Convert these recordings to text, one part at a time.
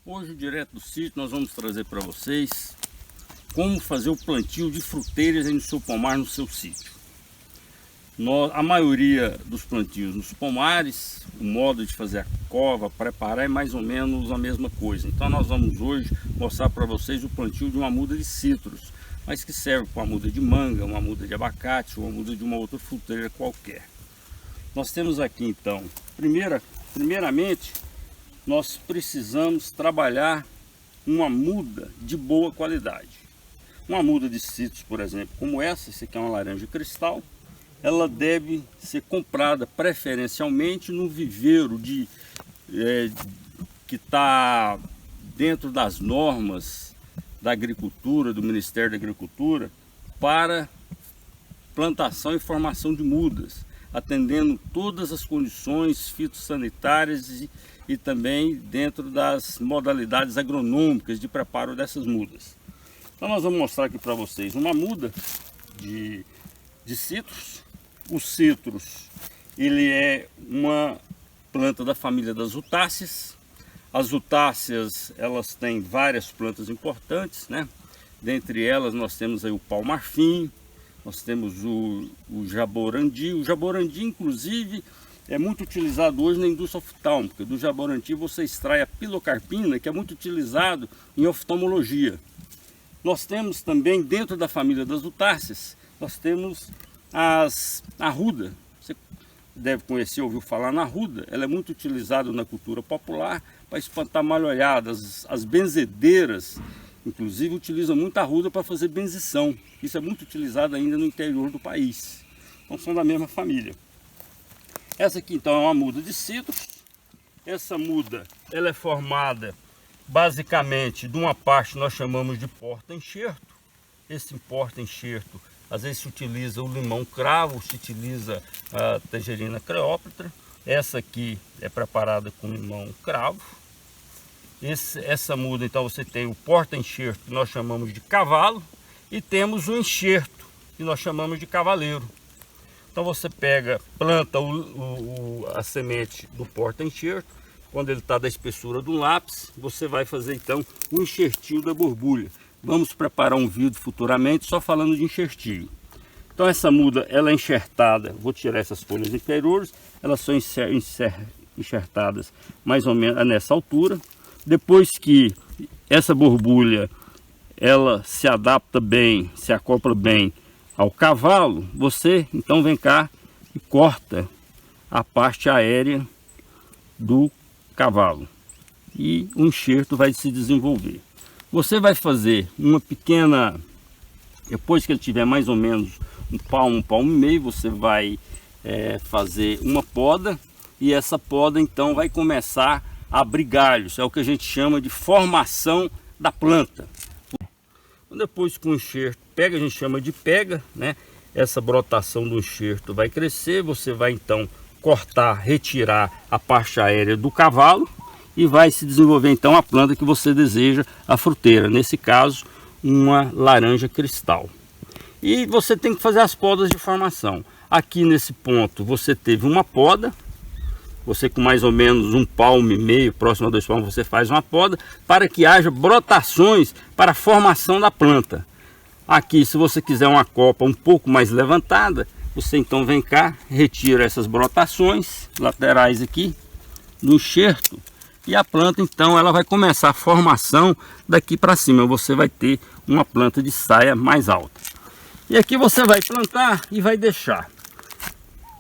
Hoje, direto do sítio, nós vamos trazer para vocês como fazer o plantio de fruteiras aí no seu pomar, no seu sítio. A maioria dos plantios nos pomares, o modo de fazer a cova, preparar é mais ou menos a mesma coisa. Então nós vamos hoje mostrar para vocês o plantio de uma muda de citros, mas que serve para uma muda de manga, uma muda de abacate, uma muda de uma outra fruteira qualquer. Nós temos aqui então, primeiramente, nós precisamos trabalhar uma muda de boa qualidade. Uma muda de citros, por exemplo, como essa aqui é uma laranja cristal, ela deve ser comprada preferencialmente no viveiro que está dentro das normas da agricultura, do Ministério da Agricultura, para plantação e formação de mudas, atendendo todas as condições fitossanitárias e também dentro das modalidades agronômicas de preparo dessas mudas. Então nós vamos mostrar aqui para vocês uma muda de citros. O citros, ele é uma planta da família das rutáceas. As rutáceas, elas têm várias plantas importantes, né? Dentre elas nós temos aí o pau-marfim, nós temos o jaborandi. O jaborandi, inclusive, é muito utilizado hoje na indústria oftálmica. Do jaborandi você extrai a pilocarpina, que é muito utilizado em oftalmologia. Nós temos também, dentro da família das rutáceas, nós temos a arruda. Você deve conhecer, ouviu falar na arruda. Ela é muito utilizada na cultura popular para espantar mal-olhadas. As benzedeiras, inclusive, utilizam muito a arruda para fazer benzição. Isso é muito utilizado ainda no interior do país. Então são da mesma família. Essa aqui então é uma muda de citros. Essa muda ela é formada basicamente de uma parte que nós chamamos de porta-enxerto. Esse porta-enxerto, às vezes se utiliza o limão cravo, se utiliza a tangerina cleópatra. Essa aqui é preparada com limão cravo. Essa muda, então, você tem o porta-enxerto, que nós chamamos de cavalo, e temos o enxerto, que nós chamamos de cavaleiro. Então você planta a semente do porta-enxerto. Quando ele está da espessura do lápis, você vai fazer então o enxertinho da borbulha. Vamos preparar um vídeo futuramente só falando de enxertinho. Então essa muda ela é enxertada, vou tirar essas folhas inferiores, elas são enxertadas mais ou menos nessa altura. Depois que essa borbulha ela se adapta bem, se acopla bem ao cavalo, você então vem cá e corta a parte aérea do cavalo e o enxerto vai se desenvolver. Você vai fazer uma pequena, depois que ele tiver mais ou menos um palmo e meio, você vai fazer uma poda, e essa poda então vai começar a abrir galhos, é o que a gente chama de formação da planta. Depois que o enxerto pega, a gente chama de pega, né? Essa brotação do enxerto vai crescer, você vai então cortar, retirar a parte aérea do cavalo e vai se desenvolver então a planta que você deseja, a fruteira, nesse caso uma laranja cristal. E você tem que fazer as podas de formação. Aqui nesse ponto você teve uma poda, você com mais ou menos um palmo e meio, próximo a 2 palmos, você faz uma poda para que haja brotações para a formação da planta. Aqui, se você quiser uma copa um pouco mais levantada, você então vem cá, retira essas brotações laterais aqui do enxerto, e a planta então ela vai começar a formação daqui para cima. Você vai ter uma planta de saia mais alta. E aqui você vai plantar e vai deixar.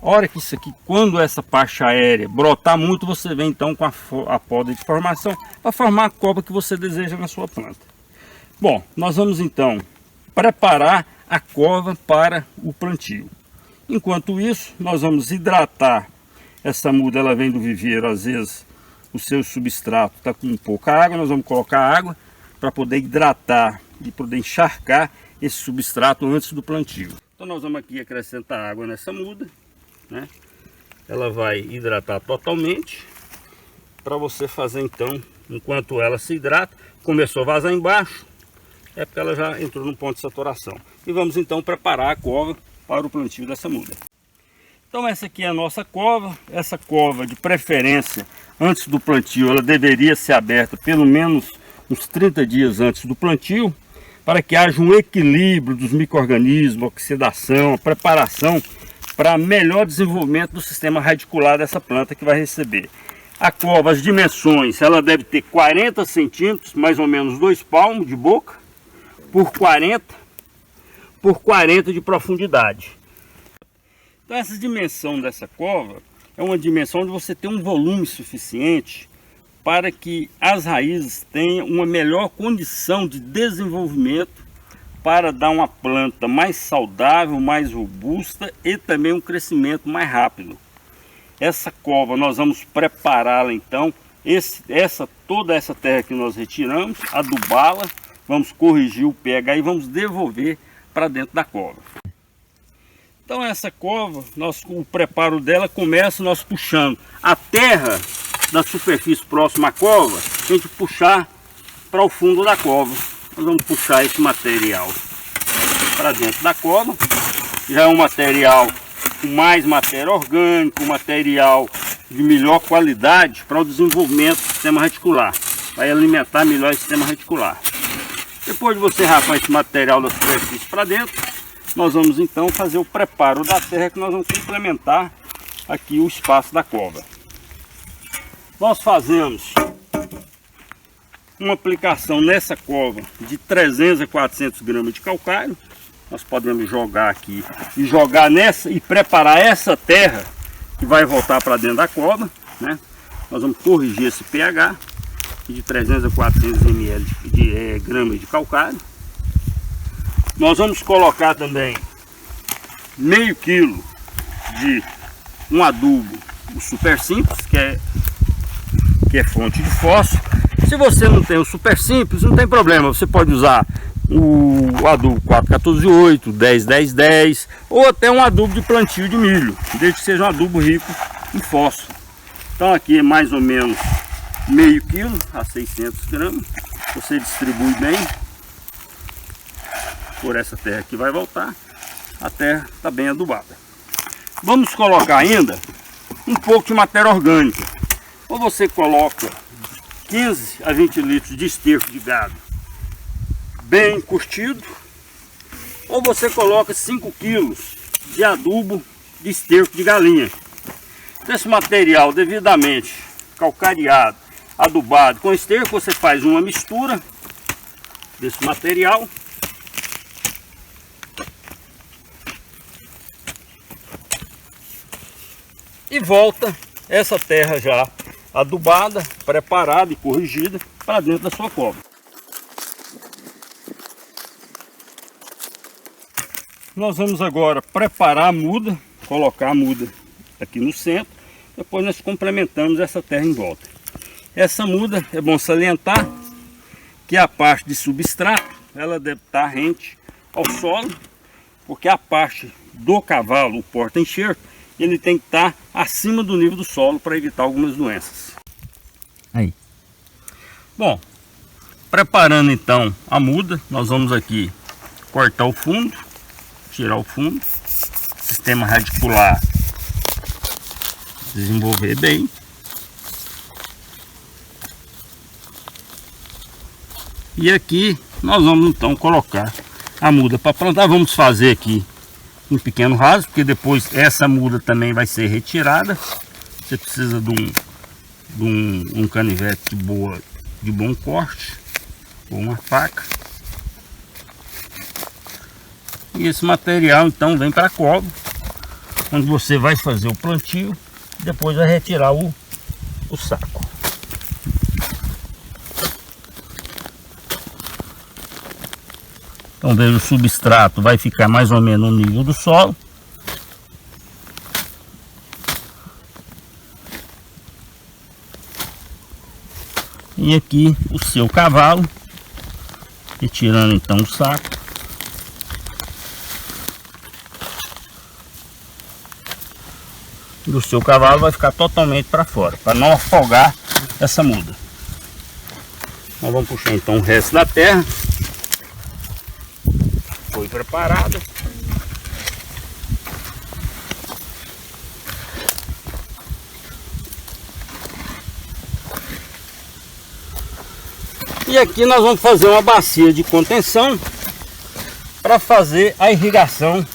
A hora que isso aqui, quando essa parte aérea brotar muito, você vem então com a poda de formação para formar a copa que você deseja na sua planta. Bom, nós vamos então preparar a cova para o plantio. Enquanto isso, nós vamos hidratar essa muda. Ela vem do viveiro, às vezes o seu substrato está com pouca água, nós vamos colocar água para poder hidratar e poder encharcar esse substrato antes do plantio. Então nós vamos aqui acrescentar água nessa muda, né? Ela vai hidratar totalmente, para você fazer então, enquanto ela se hidrata, começou a vazar embaixo, é porque ela já entrou no ponto de saturação. E vamos então preparar a cova para o plantio dessa muda. Então essa aqui é a nossa cova, essa cova de preferência antes do plantio, ela deveria ser aberta pelo menos uns 30 dias antes do plantio, para que haja um equilíbrio dos micro-organismos, oxidação, preparação para melhor desenvolvimento do sistema radicular dessa planta que vai receber. A cova, as dimensões, ela deve ter 40 centímetros, mais ou menos 2 palmos de boca, por 40 de profundidade. Então essa dimensão dessa cova é uma dimensão onde você tem um volume suficiente para que as raízes tenham uma melhor condição de desenvolvimento para dar uma planta mais saudável, mais robusta e também um crescimento mais rápido. Essa cova nós vamos prepará-la então, toda essa terra que nós retiramos, adubá-la, vamos corrigir o pH e vamos devolver para dentro da cova. Então essa cova, o preparo dela começa nós puxando a terra da superfície próxima à cova, a gente puxar para o fundo da cova. Nós vamos puxar esse material para dentro da cova. Já é um material com mais matéria orgânica, um material de melhor qualidade para o desenvolvimento do sistema radicular. Vai alimentar melhor o sistema radicular. Depois de você rapar esse material da superfície para dentro, nós vamos então fazer o preparo da terra, que nós vamos complementar aqui o espaço da cova. Nós fazemos uma aplicação nessa cova de 300 a 400 gramas de calcário. Nós podemos jogar aqui e jogar nessa e preparar essa terra que vai voltar para dentro da cova, né? Nós vamos corrigir esse pH de 300 a 400 ml de gramas de calcário. Nós vamos colocar também meio quilo de um adubo, o Super Simples, que é fonte de fósforo. Se você não tem o Super Simples, não tem problema, você pode usar o adubo 4-14-8, 10-10-10 ou até um adubo de plantio de milho, desde que seja um adubo rico em fósforo. Então aqui é mais ou menos meio quilo a 600 gramas. Você distribui bem por essa terra que vai voltar. A terra está bem adubada. Vamos colocar ainda um pouco de matéria orgânica. Ou você coloca 15 a 20 litros de esterco de gado bem curtido, ou você coloca 5 quilos de adubo de esterco de galinha. Esse material devidamente calcareado, adubado com esterco, você faz uma mistura desse material e volta essa terra já adubada, preparada e corrigida para dentro da sua cova. Nós vamos agora preparar a muda, colocar a muda aqui no centro, depois nós complementamos essa terra em volta. Essa muda, é bom salientar que a parte de substrato, ela deve estar rente ao solo, porque a parte do cavalo, o porta-enxerto, ele tem que estar acima do nível do solo para evitar algumas doenças. Aí. Bom, preparando então a muda, nós vamos aqui cortar o fundo, tirar o fundo, sistema radicular desenvolver bem. E aqui nós vamos então colocar a muda para plantar. Vamos fazer aqui um pequeno raso, porque depois essa muda também vai ser retirada. Você precisa de um canivete de bom corte, ou uma faca. E esse material então vem para a cova, onde você vai fazer o plantio, depois vai retirar o saco. Então veja, o substrato vai ficar mais ou menos no nível do solo. E aqui o seu cavalo, retirando então o saco. Do seu cavalo vai ficar totalmente para fora, para não afogar essa muda. Nós vamos puxar então o resto da terra. Foi preparada. E aqui nós vamos fazer uma bacia de contenção para fazer a irrigação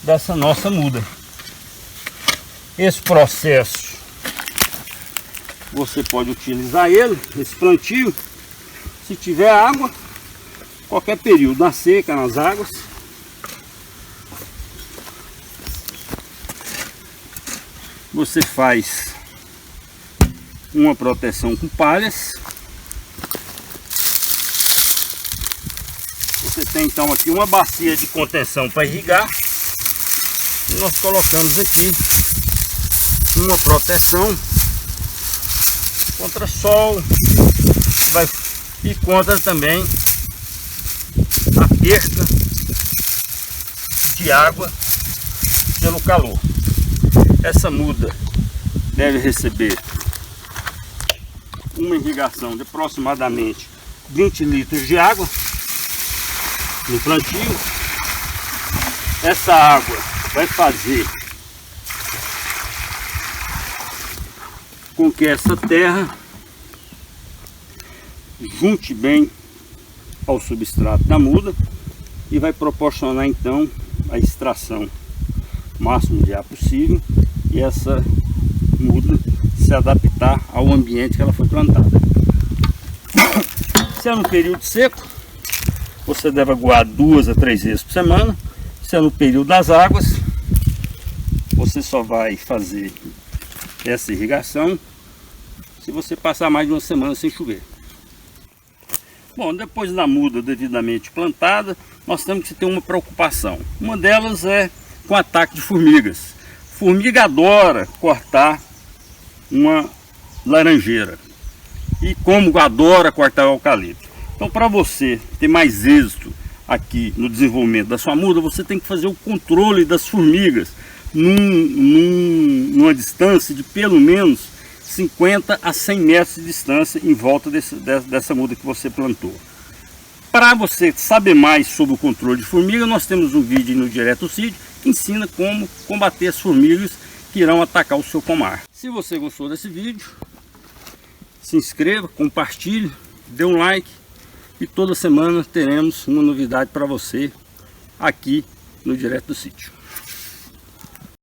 dessa nossa muda. Esse processo você pode utilizar ele, esse plantio, se tiver água, qualquer período, na seca, nas águas. Você faz uma proteção com palhas. Você tem então aqui uma bacia de contenção para irrigar. E nós colocamos aqui uma proteção contra sol e contra também a perda de água pelo calor. Essa muda deve receber uma irrigação de aproximadamente 20 litros de água no plantio. Essa água vai fazer com que essa terra junte bem ao substrato da muda e vai proporcionar então a extração máximo de ar possível e essa muda se adaptar ao ambiente que ela foi plantada. Se é no período seco, você deve aguar 2 a 3 vezes por semana. Se é no período das águas, você só vai fazer essa irrigação se você passar mais de uma semana sem chover. Bom, depois da muda devidamente plantada, nós temos que ter uma preocupação. Uma delas é com ataque de formigas. Formiga adora cortar uma laranjeira e como adora cortar o eucalipto. Então, para você ter mais êxito aqui no desenvolvimento da sua muda, você tem que fazer o controle das formigas numa distância de pelo menos 50 a 100 metros de distância em volta dessa muda que você plantou. Para você saber mais sobre o controle de formiga, nós temos um vídeo no Direto Sítio que ensina como combater as formigas que irão atacar o seu pomar. Se você gostou desse vídeo, se inscreva, compartilhe, dê um like e toda semana teremos uma novidade para você aqui no Direto do Sítio.